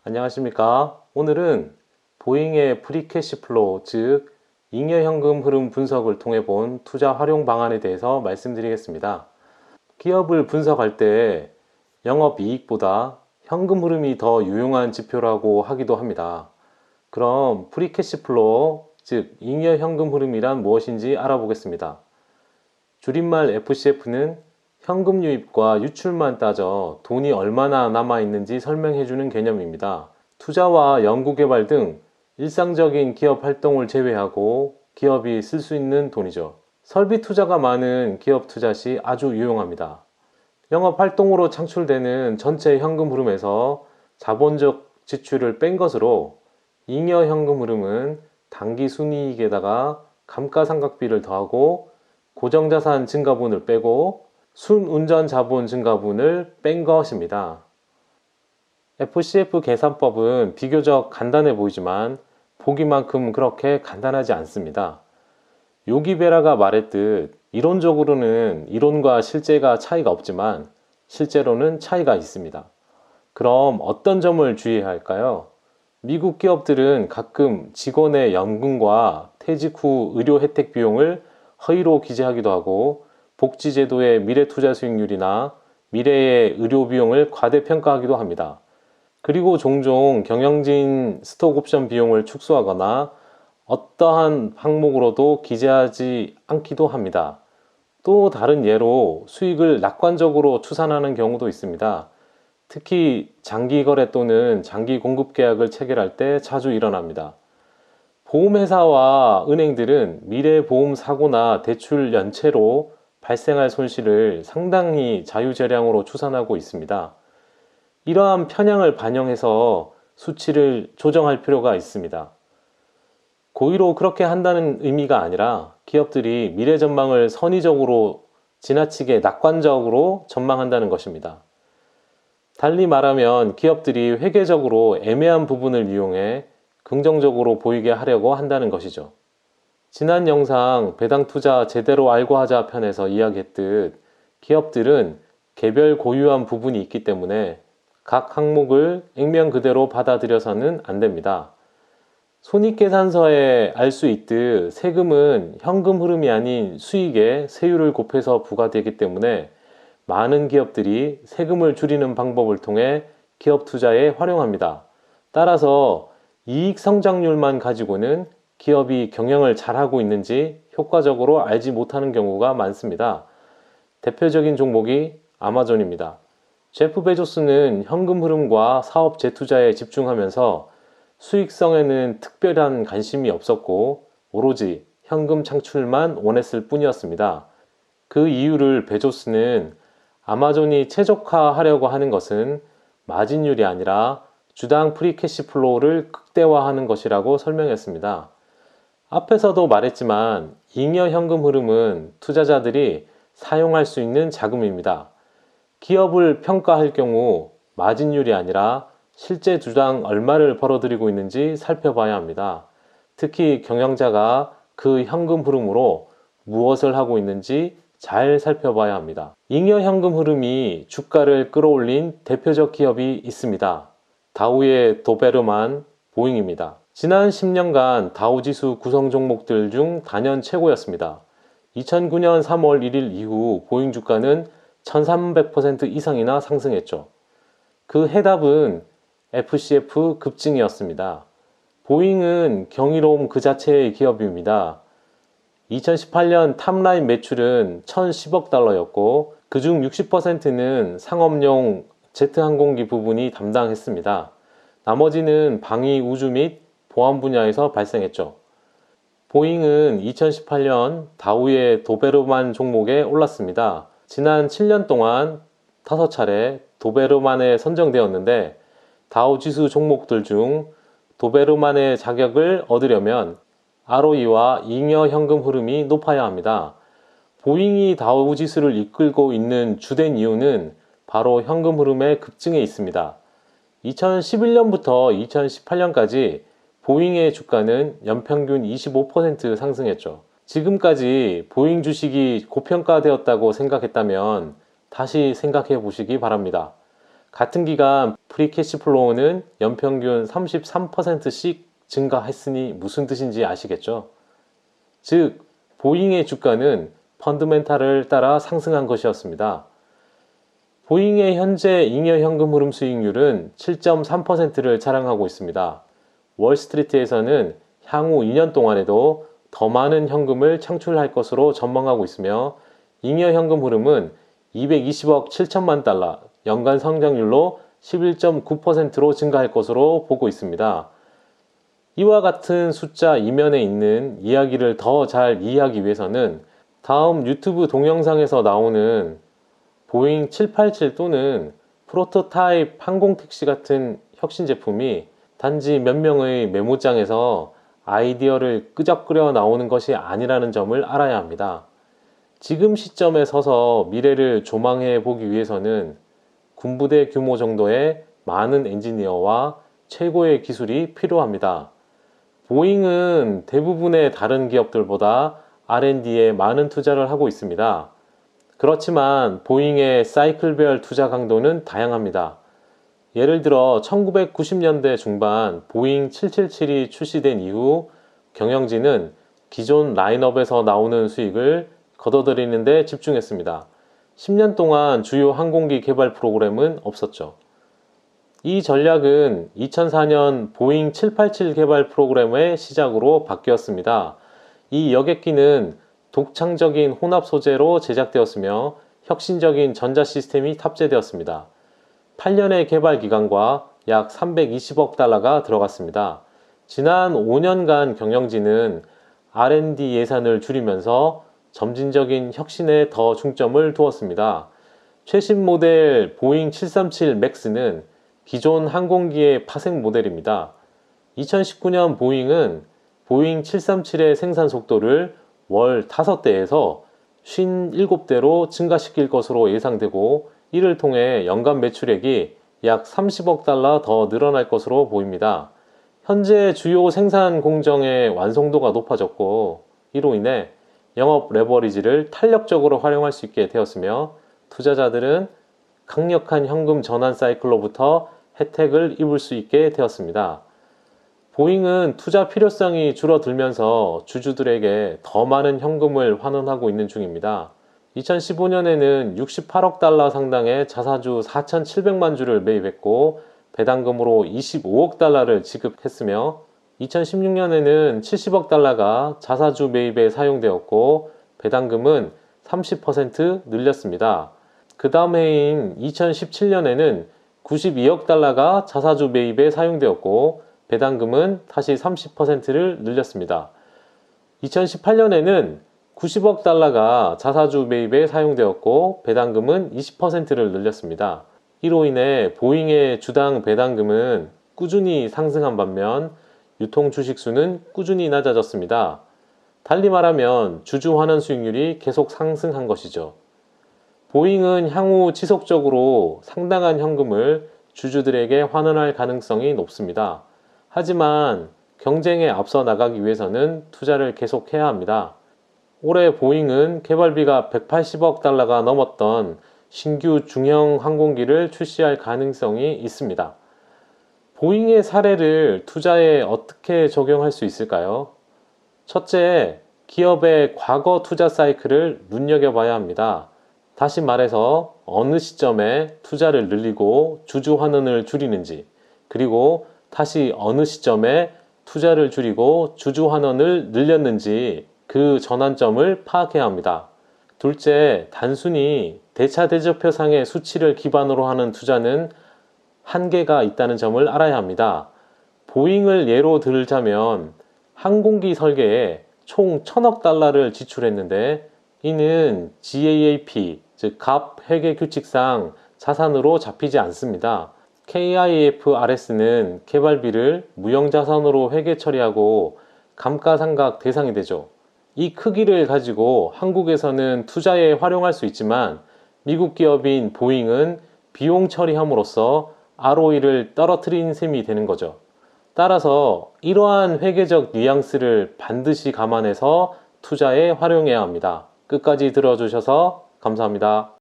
안녕하십니까. 오늘은 보잉의 프리캐시플로우, 즉 잉여현금 흐름 분석을 통해 본 투자 활용 방안에 대해서 말씀드리겠습니다. 기업을 분석할 때 영업이익보다 현금 흐름이 더 유용한 지표라고 하기도 합니다. 그럼 프리캐시플로우, 즉 잉여현금 흐름이란 무엇인지 알아보겠습니다. 줄임말 FCF는 현금 유입과 유출만 따져 돈이 얼마나 남아있는지 설명해주는 개념입니다. 투자와 연구개발 등 일상적인 기업 활동을 제외하고 기업이 쓸 수 있는 돈이죠. 설비 투자가 많은 기업 투자 시 아주 유용합니다. 영업 활동으로 창출되는 전체 현금 흐름에서 자본적 지출을 뺀 것으로 잉여 현금 흐름은 당기 순이익에다가 감가상각비를 더하고 고정자산 증가분을 빼고 순운전 자본 증가분을 뺀 것입니다. FCF 계산법은 비교적 간단해 보이지만 보기만큼 그렇게 간단하지 않습니다. 요기베라가 말했듯 이론적으로는 이론과 실제가 차이가 없지만 실제로는 차이가 있습니다. 그럼 어떤 점을 주의해야 할까요? 미국 기업들은 가끔 직원의 연금과 퇴직 후 의료 혜택 비용을 허위로 기재하기도 하고 복지제도의 미래 투자 수익률이나 미래의 의료 비용을 과대평가하기도 합니다. 그리고 종종 경영진 스톡 옵션 비용을 축소하거나 어떠한 항목으로도 기재하지 않기도 합니다. 또 다른 예로 수익을 낙관적으로 추산하는 경우도 있습니다. 특히 장기 거래 또는 장기 공급 계약을 체결할 때 자주 일어납니다. 보험회사와 은행들은 미래 보험 사고나 대출 연체로 발생할 손실을 상당히 자유재량으로 추산하고 있습니다. 이러한 편향을 반영해서 수치를 조정할 필요가 있습니다. 고의로 그렇게 한다는 의미가 아니라 기업들이 미래 전망을 선의적으로 지나치게 낙관적으로 전망한다는 것입니다. 달리 말하면 기업들이 회계적으로 애매한 부분을 이용해 긍정적으로 보이게 하려고 한다는 것이죠. 지난 영상 배당 투자 제대로 알고 하자 편에서 이야기했듯 기업들은 개별 고유한 부분이 있기 때문에 각 항목을 액면 그대로 받아들여서는 안 됩니다. 손익계산서에 알 수 있듯 세금은 현금 흐름이 아닌 수익에 세율을 곱해서 부과되기 때문에 많은 기업들이 세금을 줄이는 방법을 통해 기업 투자에 활용합니다. 따라서 이익 성장률만 가지고는 기업이 경영을 잘하고 있는지 효과적으로 알지 못하는 경우가 많습니다. 대표적인 종목이 아마존입니다. 제프 베조스는 현금 흐름과 사업 재투자에 집중하면서 수익성에는 특별한 관심이 없었고 오로지 현금 창출만 원했을 뿐이었습니다. 그 이유를 베조스는 아마존이 최적화하려고 하는 것은 마진율이 아니라 주당 프리캐시플로우를 극대화하는 것이라고 설명했습니다. 앞에서도 말했지만 잉여 현금 흐름은 투자자들이 사용할 수 있는 자금입니다. 기업을 평가할 경우 마진율이 아니라 실제 주당 얼마를 벌어들이고 있는지 살펴봐야 합니다. 특히 경영자가 그 현금 흐름으로 무엇을 하고 있는지 잘 살펴봐야 합니다. 잉여 현금 흐름이 주가를 끌어올린 대표적 기업이 있습니다. 다우의 도베르만, 보잉입니다. 지난 10년간 다우지수 구성 종목들 중 단연 최고였습니다. 2009년 3월 1일 이후 보잉 주가는 1300% 이상이나 상승했죠. 그 해답은 FCF 급증이었습니다. 보잉은 경이로움 그 자체의 기업입니다. 2018년 탑라인 매출은 1010억 달러였고 그중 60%는 상업용 제트항공기 부분이 담당했습니다. 나머지는 방위 우주 및 보안 분야에서 발생했죠. 보잉은 2018년 다우의 도베르만 종목에 올랐습니다. 지난 7년 동안 5차례 도베르만에 선정되었는데 다우 지수 종목들 중 도베르만의 자격을 얻으려면 ROE와 잉여 현금 흐름이 높아야 합니다. 보잉이 다우 지수를 이끌고 있는 주된 이유는 바로 현금 흐름의 급증에 있습니다. 2011년부터 2018년까지 보잉의 주가는 연평균 25% 상승했죠. 지금까지 보잉 주식이 고평가되었다고 생각했다면 다시 생각해 보시기 바랍니다. 같은 기간 프리 캐시플로우는 연평균 33%씩 증가했으니 무슨 뜻인지 아시겠죠? 즉, 보잉의 주가는 펀드멘탈을 따라 상승한 것이었습니다. 보잉의 현재 잉여 현금 흐름 수익률은 7.3%를 자랑하고 있습니다. 월스트리트에서는 향후 2년 동안에도 더 많은 현금을 창출할 것으로 전망하고 있으며 잉여 현금 흐름은 220억 7천만 달러, 연간 성장률로 11.9%로 증가할 것으로 보고 있습니다. 이와 같은 숫자 이면에 있는 이야기를 더 잘 이해하기 위해서는 다음 유튜브 동영상에서 나오는 보잉 787 또는 프로토타입 항공택시 같은 혁신 제품이 단지 몇 명의 메모장에서 아이디어를 끄적거려 나오는 것이 아니라는 점을 알아야 합니다. 지금 시점에 서서 미래를 조망해 보기 위해서는 군부대 규모 정도의 많은 엔지니어와 최고의 기술이 필요합니다. 보잉은 대부분의 다른 기업들보다 R&D에 많은 투자를 하고 있습니다. 그렇지만 보잉의 사이클별 투자 강도는 다양합니다. 예를 들어 1990년대 중반 보잉 777이 출시된 이후 경영진은 기존 라인업에서 나오는 수익을 걷어들이는 데 집중했습니다. 10년 동안 주요 항공기 개발 프로그램은 없었죠. 이 전략은 2004년 보잉 787 개발 프로그램의 시작으로 바뀌었습니다. 이 여객기는 독창적인 혼합 소재로 제작되었으며 혁신적인 전자 시스템이 탑재되었습니다. 8년의 개발 기간과 약 320억 달러가 들어갔습니다. 지난 5년간 경영진은 R&D 예산을 줄이면서 점진적인 혁신에 더 중점을 두었습니다. 최신 모델 보잉 737 맥스는 기존 항공기의 파생 모델입니다. 2019년 보잉은 보잉 737의 생산 속도를 월 5대에서 57대로 증가시킬 것으로 예상되고 이를 통해 연간 매출액이 약 30억 달러 더 늘어날 것으로 보입니다. 현재 주요 생산 공정의 완성도가 높아졌고 이로 인해 영업 레버리지를 탄력적으로 활용할 수 있게 되었으며 투자자들은 강력한 현금 전환 사이클로부터 혜택을 입을 수 있게 되었습니다. 보잉은 투자 필요성이 줄어들면서 주주들에게 더 많은 현금을 환원하고 있는 중입니다. 2015년에는 68억 달러 상당의 자사주 4,700만 주를 매입했고 배당금으로 25억 달러를 지급했으며 2016년에는 70억 달러가 자사주 매입에 사용되었고 배당금은 30% 늘렸습니다. 그 다음 해인 2017년에는 92억 달러가 자사주 매입에 사용되었고 배당금은 다시 30%를 늘렸습니다. 2018년에는 90억 달러가 자사주 매입에 사용되었고 배당금은 20%를 늘렸습니다. 이로 인해 보잉의 주당 배당금은 꾸준히 상승한 반면 유통 주식수는 꾸준히 낮아졌습니다. 달리 말하면 주주 환원 수익률이 계속 상승한 것이죠. 보잉은 향후 지속적으로 상당한 현금을 주주들에게 환원할 가능성이 높습니다. 하지만 경쟁에 앞서 나가기 위해서는 투자를 계속해야 합니다. 올해 보잉은 개발비가 180억 달러가 넘었던 신규 중형 항공기를 출시할 가능성이 있습니다. 보잉의 사례를 투자에 어떻게 적용할 수 있을까요? 첫째, 기업의 과거 투자 사이클을 눈여겨봐야 합니다. 다시 말해서 어느 시점에 투자를 늘리고 주주 환원을 줄이는지, 그리고 다시 어느 시점에 투자를 줄이고 주주 환원을 늘렸는지 그 전환점을 파악해야 합니다. 둘째, 단순히 대차대조표상의 수치를 기반으로 하는 투자는 한계가 있다는 점을 알아야 합니다. 보잉을 예로 들자면 항공기 설계에 총 1,000억 달러를 지출했는데 이는 GAAP, 즉 갑 회계 규칙상 자산으로 잡히지 않습니다. KIFRS는 개발비를 무형자산으로 회계 처리하고 감가상각 대상이 되죠. 이 크기를 가지고 한국에서는 투자에 활용할 수 있지만 미국 기업인 보잉은 비용 처리함으로써 ROE를 떨어뜨린 셈이 되는 거죠. 따라서 이러한 회계적 뉘앙스를 반드시 감안해서 투자에 활용해야 합니다. 끝까지 들어주셔서 감사합니다.